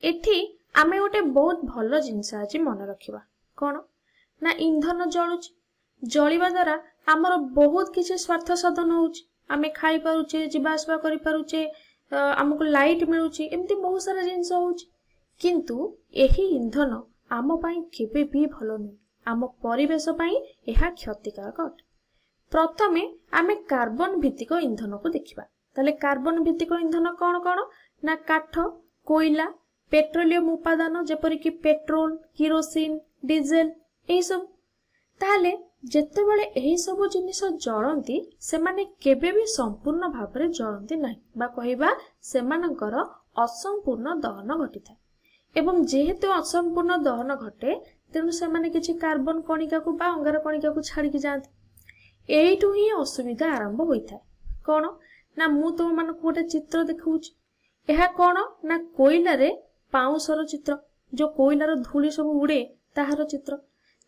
एठी आमे गोटे बहुत भल जिनस आज मन रखा कौन ना इंधन जलुच जलिबा द्वारा आमर बहुत किसी स्वार्थ साधन होमें खाई पारुचे जीवासवा करि पारुचे आमको लाइट मिलुची एमती बहुत सारा जिनस किंतु एही इंधन आम पाई केबे भी भल नुह आम परिवेश पाई एहा क्षतिकारक अटे। प्रथमे आमे कार्बन भित्तिक इंधन को देखिबा ताले कार्बन भित्तिक इंधन कौन कौन ना काठ कोयला पेट्रोलियम उपादान जेपरिक पेट्रोल किरोसिन डीजेल यही सब ताले जेतेबेले एही सब जिनिस जळंती सेमाने केबे भी संपूर्ण भाव में जळंती नाही बा कहिबा सेमानकर असंपूर्ण दहन घटिଥାଏ एवं जेहेतु असंपूर्ण दहन घटे तेणु सेमाने किछि कार्बन कणिका को बा अंगार कणिका को छाड़ी जाते एइठु ही असुविधा आरंभ होइଥାଏ कोन ना मु तो मन को गोटे चित्र देखौछि एहा कोन ना कोयला रे पाउसर चित्र जो कोयलार धूली सब उड़े ताहार चित्र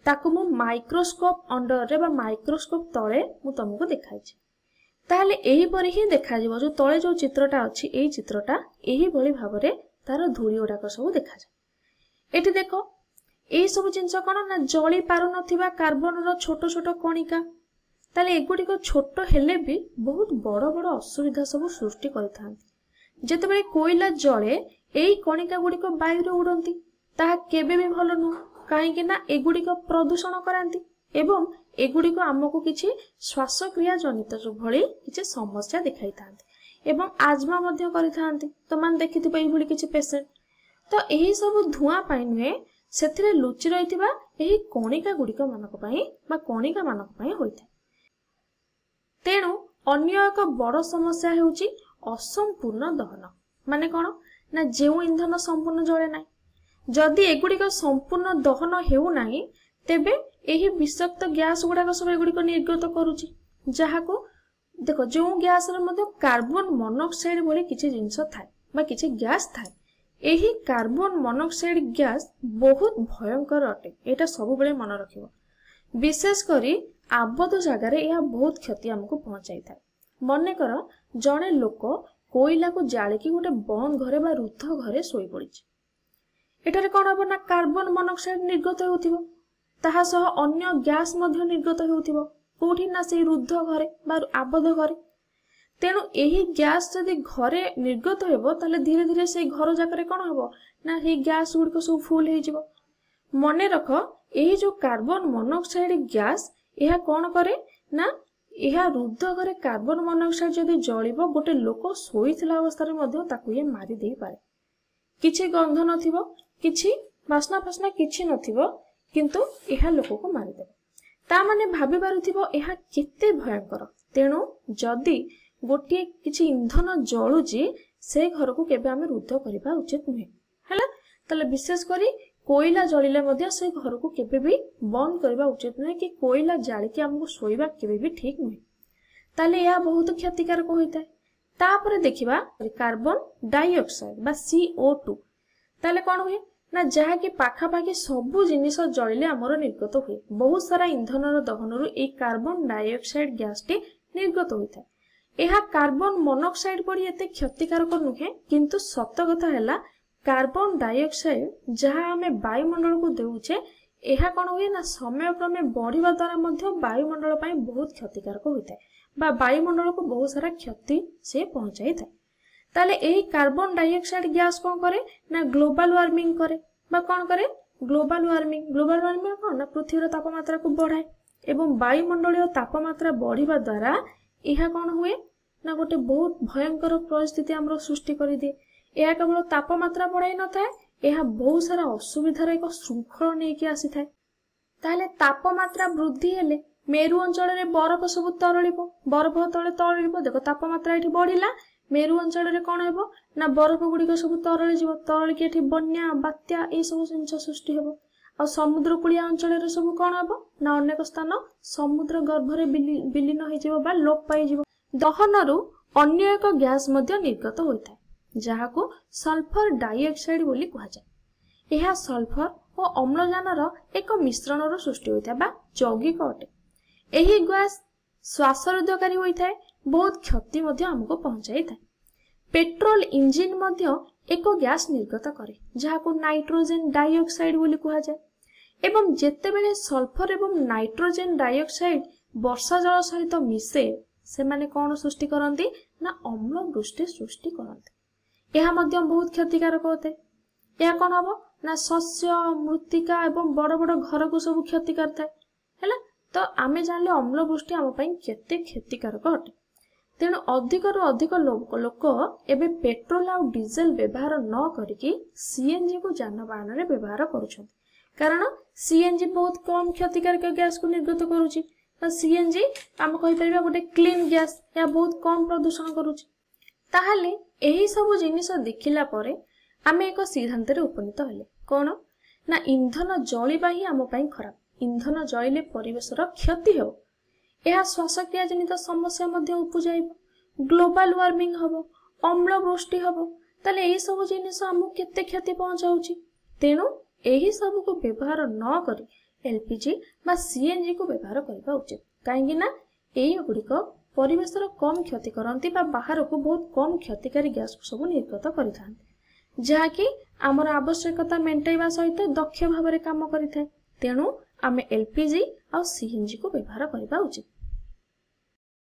ताकु मु माइक्रोस्कोप अंडर रे बा माइक्रोस्कोप तळे मु तुमको देखाइछि ताले एही परि ही देखा जिवो जो तळे जो चित्रटा अछि एही चित्रटा एही भली भाबरे तार धूली उडाक सब देखा जाय। एठी देखो एही सब जिंस कोन ना जळी पारु नथिबा कार्बन रो छोट छोट कणिका ताले एगुडी को छोट हेले भी बहुत बड़ बड़ असुविधा सब सृष्टि करिथांती जेतेबेले कोयला जळे एही कणिका गुडी को वायु रे उडंती ताहा केबे भी भलो नु कहीं ना एगुडी को प्रदूषण करांती एवं एगुडी को आमको किछि श्वासक्रिया जनित भली किछि समस्या देखाई थांती एवं आजमा मध्य करिथांती तो मान देखिथिबा एही भली किछि पेशेंट तो एही सब धुआं पाई नुहे सेथिरे लुचि रहिथिबा एही कणिका गुडीक मानक पई बा कणिका मानक पई होइथाय। तेणु अन्य एक बड़ समस्या हेउची असंपूर्ण दहन माने कोन ना जेउ इंधन संपूर्ण जळे नाही जदि एगुड़िक संपूर्ण दहन हेउ नाही तेबे एही विषाक्त गैस गुड़ाक सब एगुड़िक निर्गत करूची जहाको देखो जो गैस रे मध्य कार्बन मोनोक्साइड भली किछि जिंस थाए बा किछि गैस थाए एही कार्बन मोनोक्साइड गैस बहुत भयंकर अटे एटा सब बेले मन रखिबो विशेष करी आबद्ध जगार यह बहुत क्षति हमको पहुंचाई थाए। मने कर जणे लोक कोयला को जाळिकी गोटे बंद घरे बा रुद्ध घरे सोई पड़िछि एटारे कोन हबो ना कार्बन मोनोक्साइड निर्गत होउथिबो ताहा सह अन्य गैस मध्य निर्गत होउथिबो कोठी ना से रुद्ध घरे बा आबद्ध घरे तेणु एही गैस जदि घरे निर्गत हेबो ताले धीरे धीरे से घर जाकरे कोन हबो ना हे गैस गुड को सब फुल हे जिवो। मने रख एही जो कार्बन मोनोक्साइड गैस एहा कोन करे ना एहा रुद्ध घरे कार्बन मोनोक्साइड जदि जळिबो गोटे लोक सोईथिला अवस्था रे मध्य ताकू ये मारी देई पारे किछि गंध नथिबो किछि बासना फासना किछि नथिबो किंतु एहा लोक को मारी देबो ता माने भाबी पारुथिबो एहा केते भयंकर। तेणु जदि गोटे किछि इंधन जळुची से घर को केबे आमे रुद्ध करिबा उचित नुहे हला तले विशेष करी कोयला जळिले मध्य से घर को केबे भी बंद करिबा उचित नुहे कि कोयला जाळी के हमको सोइबा केबे भी ठीक नुहे ताले या बहुत क्षतिकारक होइताय। तापरे देखिबा कार्बन डाइऑक्साइड बा CO2 ताले कोन हुए ना जहा कि पाखा पाखी सबु जिनिस जळिले हमर निर्गत हुए बहुत सारा इंधनर दहनरु ए कार्बन डाइऑक्साइड गैस टी निर्गत होइता एहा कार्बन मोनोक्साइड पड़ी एते क्षतिकारक नुहे किंतु सत्य कथा हैला कार्बन डाइऑक्साइड जहा हमें वायुमंडल को देउछे एहा कोन हुए ना समय क्रमे बढ़िबा द्वारा मध्य वायुमंडल पई बहुत क्षतिकारक होइता बा वायुमंडल को बहुत सारा क्षति से पहुंचाई था ताले एही कार्बन डाइऑक्साइड गैस कोन करे ना ग्लोबल वार्मिंग करे बा कोन करे ग्लोबल वार्मिंग कोन ना पृथ्वीर तापमात्रा को बढ़ाए एवं वायुमंडलीय तापमात्रा बढ़िबा द्वारा एहा कोन हुए ना गोटे बहुत भयंकर परिस्थिति हमरो सृष्टि करि दे एहा केवल तापमात्रा बढ़ाई न थाए एहा बहुत सारा असुविधार एक श्रृंखला नै कि आसी थाए ताले तापमात्रा वृद्धि हेले मेरु अंचल रे बरफ सब तरळिबो बरफ तळे तरळिबो देखो तापमात्रा एठी बढ़िला मेरु अंचल रे कोन हेबो ना बरफ गुडी को सब तरळि जिवो तरळि के एठी बन्या बात्या ए सब जिंस सृष्टि हेबो आ समुद्र कुलिया अंचल रे सब कोन हेबो ना अनेक स्थान समुद्र गर्भ रे विलीन होई जिवो बा लोप पाई जिवो। दहनरु अन्य एक गैस मध्य निर्गत होइता जहा को सल्फर डाइऑक्साइड बोली कहा जाय एहा सल्फर और अम्लजानर एक मिश्रणर सृष्टि होइता बा यौगिक अटे एही गैस श्वासरुद्धकारी होइथाय बहुत क्षति मध्य हमको पहुंचाई थाए। पेट्रोल इंजिन मध्य एक गैस निर्गत करे जहां नाइट्रोजेन डाइऑक्साइड बोली कहा जाए। एवं जेतेबेले सल्फर एवं नाइट्रोजेन डाइऑक्साइड वर्षा जल सहित मिसे से माने कौन सृष्टि करती ना अम्ल वृष्टि सृष्टि करती। यह मध्य बहुत क्षतिकारक होते। यह कौन हम ना शस्य मृत्तिका एवं बड़ बड़ घर को सब क्षति करता है। तो आमे जानले अम्ल वृष्टि आम केते क्षतिकारक अटे। तेणु अधिक रु अधिक लोक एबे पेट्रोल आउ डीजेल व्यवहार न करिकी सीएनजी को जानवाहन रे व्यवहार करुछंती। कारण सीएनजी बहुत कम क्षतिकारक गैस को निर्गत करुची। सीएनजी आम कहि परिबा गोटे क्लीन गैस, या बहुत कम प्रदूषण करुची। ताहाले एही सब जिनिस देखिला परे आमे एक सिद्धांत रे उपनीत हेले कोन ना इंधन जळिबा ही आम पई खराब। इंधन जळिले परिवेशर क्षति हो, यह श्वासक्रिया जनित समस्या मध्य उपजाइब, ग्लोबल वार्मिंग हबो, अम्ल वृष्टि हबो। ताले एही सब जिनिस आमु केते क्षति पहुंचाउची। तेणु एही सब को व्यवहार न करी एलपीजी बा सीएनजी को व्यवहार करबा उचित। काहेकि ना एही गुड़िक परिवेशर कम क्षति करंती बा बाहर को बहुत कम क्षतिकारी गैस को सब निर्गत करिथांती, जहाँकि आमर आवश्यकता मेंटेଇବା सहित दक्ष भाव काम करिथाय। तेणु आमे एलपीजी और सीएनजी को व्यवहार करबा उचित।